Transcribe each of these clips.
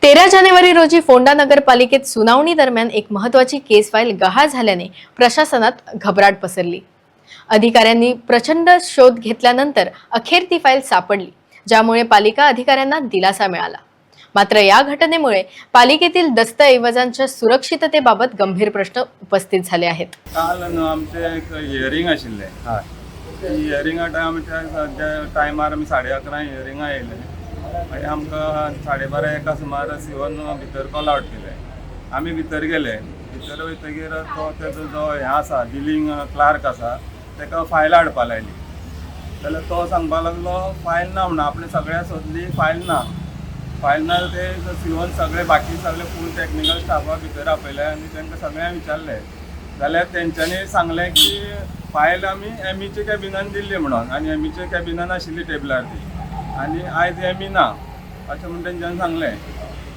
13 जानेवारी रोजी फोंडा नगरपालिकेत सुनावणी दरम्यान एक महत्त्वाची केस फाईल गहाळ झाल्याने प्रशासनात घबराट पसरली। अधिकाऱ्यांनी प्रचंड शोध घेतल्यानंतर अखेर ती फाईल सापडली, ज्यामुळे पालिका अधिकाऱ्यांना दिलासा मिळाला। मात्र या घटनेमुळे पालिकेतील दस्तऐवजांच्या सुरक्षिततेबाबत गंभीर प्रश्न उपस्थित झाले आहेत। काल आमचे एक हियरिंग आशिल्ले, हियरिंगा टायमार आमी 11:30 हियरिंगा येयले आनी आमकां 12:30 सुमार येवन भितर कॉल आवट केले। आमी भितर गेले, भितर वयतकीर तो तेजो जो हे आसा डिलिंग क्लार्क आसा ताका फायल हाडपा लायली, जाल्यार तो सांगपा लागलो फायल ना म्हणून। आपणे सगळ्या सोदली, फायल ना ते सिवन सगळे बाकी सगळे फूल टॅक्निकल स्टाफाक भितर आपयले आनी तांकां सगळ्यांक विचारले जाल्यार तेंच्यांनी सांगलें की फायल आमी एमीच्या कॅबिनान दिल्ली म्हणून, आनी एमीच्या कॅबिनान आशिल्ली टेबलार ती, आनी आयज एमी ना अशें म्हणून तेंच्यांनी सांगलें।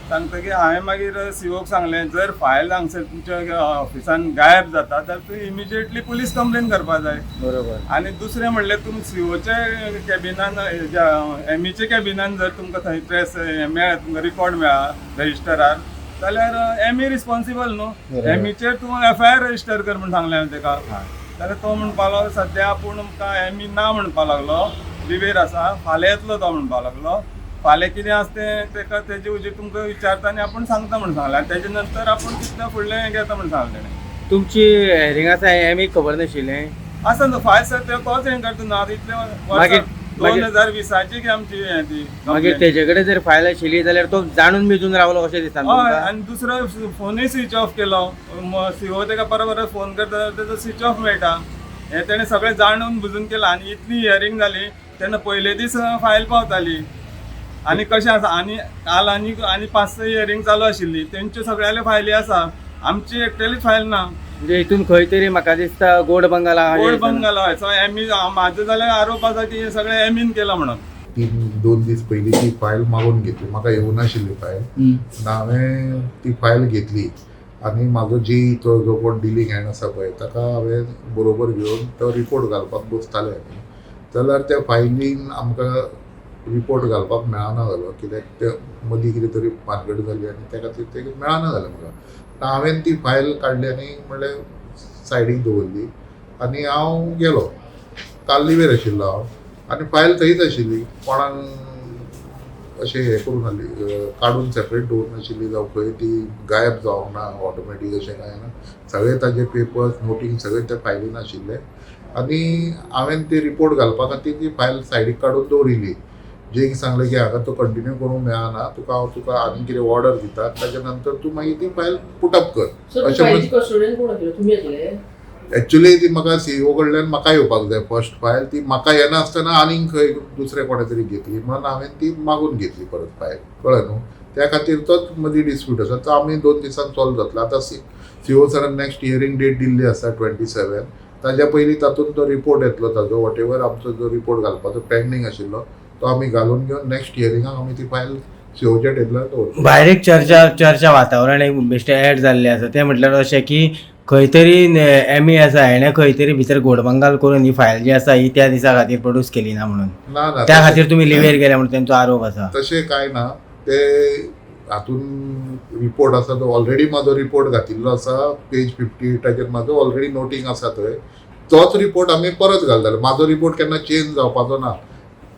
सांगतकीर हांवें मागीर सीओक सांगलें जर फायल हांगसर तुमच्या ऑफिसान गायब जाता जाल्यार तूं इमिजिएटली पुलीस कंप्लेन करपा जाय। बरोबर। आनी दुसरें म्हणल्यार तुमी सीओच्या कॅबिनान एमीच्या कॅबिनान जर तुमकां थंय ट्रेस मेळ्ळा, तुमकां रिकॉर्ड मेळ्ळा रजिस्टरार, जाल्यार एमी रिस्पॉन्सिबल न्हू, एमीचेर तूं FIR रजिस्टर कर म्हणून सांगलें हांवें ताका। जाल्यार तो म्हणपा लागलो सद्या पूण तुमकां एमी ना म्हणपा लागलो, लिवेर आसा, फाल्यां येतलो तो म्हणपा लागलो। फाल्यां कितें आसा तें ताका तेजे हुजीर तुमकां विचारता आनी आपूण सांगता म्हणून सांगलें, आनी तेजे नंतर आपूण कितलें फुडलें घेता म्हणून सांगलें ताणें। तुमची हेरिंग आसा एमीक खबर नाशिल्लें? आसा न्हू, फायल सर तोच हें करता न्हू, आतां इतलें 2020ची की आमची हें ती। मागीर तेजे कडेन जर फायल आशिल्ली जाल्यार तो जाणून भिजून रावलो अशें दिसता न्हू? हय, आनी दुसरो फोनूय स्विच ऑफ केलो। सीओ ताका परत फोन करता जाल्यार तेजो स्विच ऑफ मेळटा। हें तेणें सगळें जाणून बुजून केलां। आनी इतली हियरिंग जाली तेन्ना पयले दीस फायल पावताली, आनी कशें आसा आनी काल आनी 5-6 हियरिंग चालू आशिल्ली, तेंच्यो सगळ्याल्यो फायली आसा, आमची एकटेलीच फायल ना। म्हणजे हितून खंय तरी म्हाका दिसता गोड बंगाल गोड बंगाल हय, सो एमी म्हाजो जाल्यार आरोप आसा की हे सगळें एमीन केला म्हणून। 2 दीस पयलीं ती फायल मागून घेतली, म्हाका येवनाशिल्ली फायल। हांवें ती फायल घेतली आनी म्हाजो तो जो कोण डिलिंग हँड आसा पळय ताका हांवें बरोबर घेवन तो रिपोर्ट घालपाक बसताले आमी, जाल्यार त्या फायलीन आमकां रिपोर्ट घालपाक मेळना जालो, कित्याक ते मदीं कितें तरी भानगड जाली आनी त्या खातीर ते मेळना जालें म्हाका। हांवें ती फायल काडली आनी म्हणलें सायडीक दवरली आनी हांव गेलो। काल लिवेर आशिल्लो हांव आनी फायल थंयच आशिल्ली, कोणाक अशें हें करून नासली, काडून सेपरेट दवरून नाशिल्ली जावं खंय ती गायब जावंक ना ऑटोमॅटीक अशें कांय ना, सगळे ताजे पेपर्स नोटींग सगळें त्या फायलीन आशिल्लें। आनी हांवें ती रिपोर्ट घालपा खातीर ती फायल सायडीक काडून दवरिल्ली। जेक सांगलें की हांगा तो कंटिन्यू करूंक मेळना, तुका आनी कितें ऑर्डर दिता, ताच्या नंतर तूं मागीर ती फायल पुटअप कर अशें म्हणून। एक्चुली ती म्हाका सीओ कडल्यान म्हाका येवपाक जाय फर्स्ट फायल, ती म्हाका येनासतना आनीक खंय दुसरे कोणे तरी घेतली म्हणून हांवें ती मागून घेतली परत फायल, कळ्ळें न्हू। त्या खातीर तोच मदीं डिस्प्यूट आसा, तो आमी 2 दिसान सॉल्व जातलो। आतां सीओ सरान नेक्स्ट हियरिंग डेट दिल्ली आसा 27, ताज्या पयलीं तातूंत तो रिपोर्ट येतलो ताजो, वॉटेवर आमचो जो रिपोर्ट घालपाचो पेंडींग आशिल्लो तो आमी घालून घेवन नेक्स्ट हियरिंगाक आमी ती फायल सीओच्या टेबलार दवरतलो। भायर एक चर्चा वातावरण एक बेश्टें एड जाल्लें आसा, तें म्हटल्यार अशें की खंय तरी एमी आसा हेणें खंय तरी भितर घोडबंगाल करून ही फायल जी आसा ही त्या दिसा खातीर प्रोड्यूस केली ना म्हणून, ना त्या खातीर तुमी लिवेर गेले म्हणून तेंचो आरोप आसा। तशें कांय ना, ते हातून रिपोर्ट आसा तो ऑलरेडी म्हाजो रिपोर्ट घातिल्लो आसा, पेज 58 म्हाजो ऑलरेडी नोटींग आसा थंय, तोच रिपोर्ट आमी परत घालतले। म्हाजो रिपोर्ट केन्ना चेंज जावपाचो ना,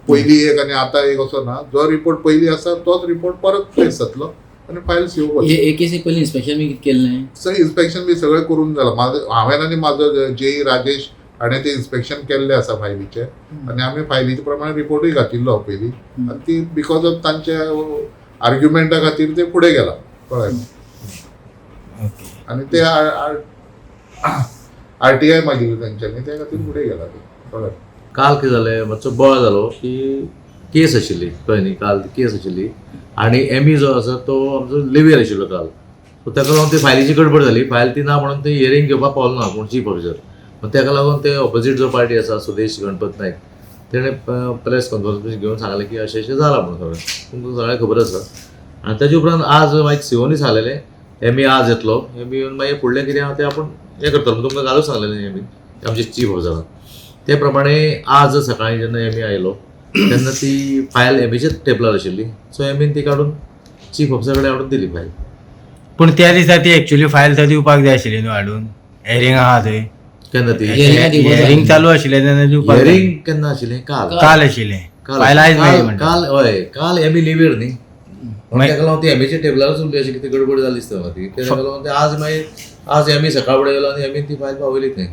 पयलीं एक आनी आतां एक असो ना, जो रिपोर्ट पयलीं आसा तोच रिपोर्ट परत प्लेस जातलो आनी फायल सीओ केसी पयलीं इन्स्पेक्शन बी केलें न्हय, सर इन्स्पेक्शन बी सगळें करून जालां। हांवें आनी म्हाजो जेई राजेश हाणें ते इन्स्पेक्शन केल्लें आसा फायलीचें, आनी आमी फायलीचे प्रमाणे रिपोर्टूय घातिल्लो पयलीं, आनी ती बिकॉज ऑफ तांचे आर्ग्युमेंटा खातीर ते फुडें गेला, कळ्ळें। आनी ते RTI मागिल्ली तांच्यांनी, त्या खातीर फुडें गेला ते, कळ्ळें। काल कितें जालें, मातसो बोळ जालो की केस आशिल्ली, कळ्ळें न्ही, काल ती केस आशिल्ली आनी एमी जो आसा तो आमचो लिवेर आशिल्लो काल, सो ताका लागून ती फायलीची गडबड जाली, फायल ती ना म्हणून ते हियरिंग घेवपाक पावलो ना कोण चीफ ऑफिसर। मग ताका लागून ते ऑपोजीट जो पार्टी आसा सुदेश गणपत नायक तेणें प्रेस कॉन्फरन्स घेवन सांगलें की अशें जालां म्हणून, सगळें तुमकां सगळें खबर आसा। आनी ताजे उपरांत आज मागीर सीओनी सांगलेलें एमी आज येतलो, एमी येवन मागीर फुडलें कितें आहा तें आपूण हें करतलो, तुमकां घालूंक सांगलेलें एमी आमचे चीफ ऑफिसरान। ते प्रमाणे आज सकाळीं जेन्ना एमी आयलो तेन्ना ती फायल एमीच्याच टेबलार आशिल्ली, सो एमीन ती काडून चीफ ऑफिसरा कडेन हाडून दिली फायल. पूण त्या दिसा ती एक्च्युली फायल थंय दिवपाक जाय आशिल्ली न्हू हाडून. हेरिंग आहा थंय. केन्ना ती हेरिंग चालू आशिल्लें तेन्ना दिवपाक जाय. हियरिंग केन्ना आशिल्लें? काल काल आशिल्लें. फायल आयज मेळ्ळी म्हणटा. काल हय काल एमी लिव्हीर न्ही, ताका लागून ती एमीच्या टेबलार उरली अशी कितें गडबड जाली दिसता म्हाका ती. ताका लागून ते आज मागीर आज एमी सकाळ फुडें येयलो आनी एमीन ती फायल पावयली थंय.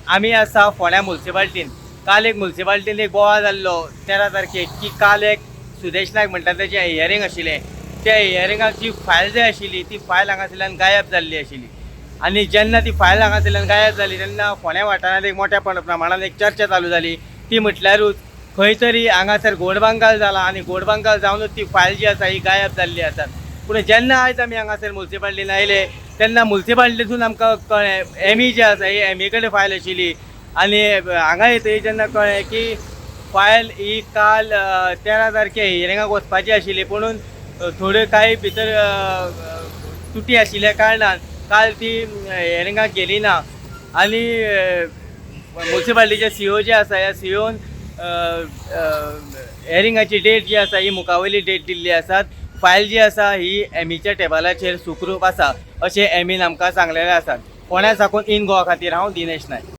आमी आसा फोंड्या म्युन्सिपाल्टीन. काल एक म्युन्सिपाल्टीन एक बोवाळ जाल्लो 13 तारखेक की काल एक सुदेश नायक म्हणटा तेजें हियरिंग आशिल्लें. त्या हियरिंगाक जी फायल जाय आशिल्ली ती फायल हांगासरल्यान गायब जाल्ली आशिल्ली. आनी जेन्ना ती फायल हांगासरल्यान गायब जाली तेन्ना फोंड्या वाठारांत एक मोठ्या प्रमाणान एक चर्चा चालू जाली. ती म्हटल्यारूच खंय तरी हांगासर घोडबांगाल जाला आनी घोडबांगाल जावनूच ती फायल जी आसा ही गायब जाल्ली आसा. पूण जेन्ना आयज आमी हांगासर म्युन्सिपाल्टीन आयले तेन्ना म्युन्सिपाल्टीतून आमकां कळ्ळें एमी जी आसा ही एमी कडेन फायल आशिल्ली. आनी हांगा येतकीर जेन्ना कळ्ळें की फायल ही काल 13 तारखेक हियरिंगाक वचपाची आशिल्ली पुणून थोड्यो कांय भितर तुटी आशिल्ल्या कारणान काल ती हियरिंगाक गेली ना. आनी म्युन्सिपाल्टीचे CEO जे आसा ह्या CEOन हियरिंगाची डेट जी आसा ही मुखावेली डेट दिल्ली आसात. फायल जी आसा ही एमीच्या टेबलाचेर सुखरूप आसा अशें एमीन आमकां सांगलेलें आसा. फोंड्या साकून इन गोवा खातीर हांव दिनेश नायक.